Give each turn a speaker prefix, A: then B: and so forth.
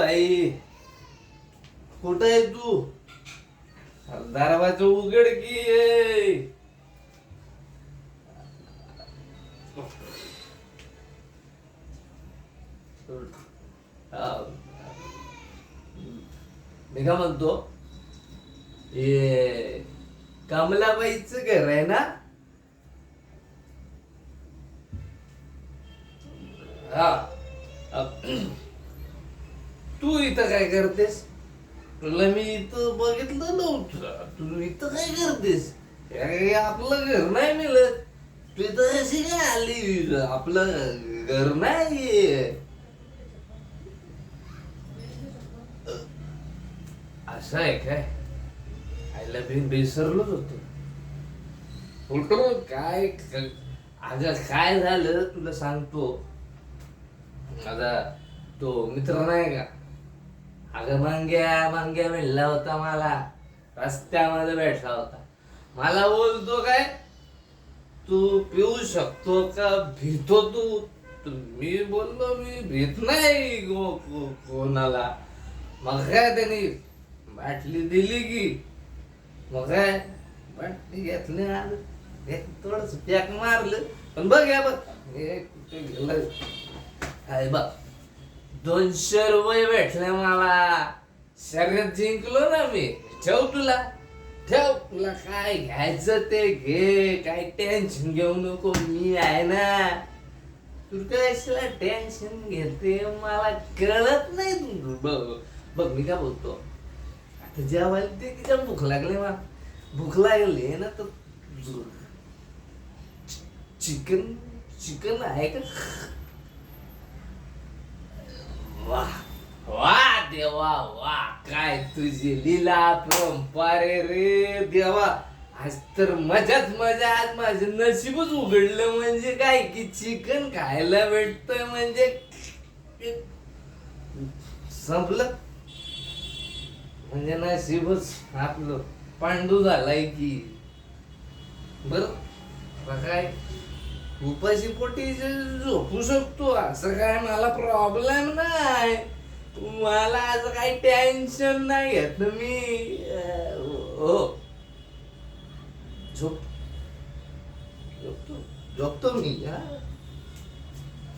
A: भाई कुठं आहे तू? दरवाजा उघड की. मी का म्हणतो, हे कमलाबाईच घर आहे ना? हा. तू इथं काय करतेस? तुला मी इथं बघितलं नव्हतं. तू इथं काय करतेस? हे आपलं घर नाही मिळत. तू इथं कशी काय आली? आपलं घर नाही. असं आहे काय? आईला विसरलोच होतो. उलट काय अगं काय झालं तुला सांगतो. माझा तो मित्र नाही का, अगं मांग्या म्हणला होता मला. रस्त्यामध्ये भेटला होता. मला बोलतो काय, तू पिऊ शकतो का, भितो तू? मी बोललो मी भीत नाही कोणाला. मग काय त्यांनी बाटली दिली की, मग काय बाटली घेतली, थोडस पॅक मारलं. पण बघ या बघ हे कुठे गेलं काय बघ, 200 रुपये भेटले मला. शर्यत जिंकलो ना मी. ठेव तुला काय घ्यायचं ते घे. काय टेन्शन घेऊ नको, मी आहे ना. तू कशाला टेन्शन घेते मला कळत नाही. बघ मी काय बोलतो, आता जेवायला ते किती भूक लागली मला. भूक लागली ना तर चिकन आहे का? वाह वाह देवा वाह, काय तुझी लीला परंपरे रे देवा. आज तर मजाच मजा. आज माझं नशीबच उघडलं म्हणजे काय की चिकन खायला भेटतोय म्हणजे संपलं. म्हणजे नशीबच आपलं पांडू झालाय की. बरं काय उपाशी पोटी झोपू शकतो, असं काय मला प्रॉब्लेम नाही. मला असं काही टेन्शन नाही घेत मी. हो झोपतो मी.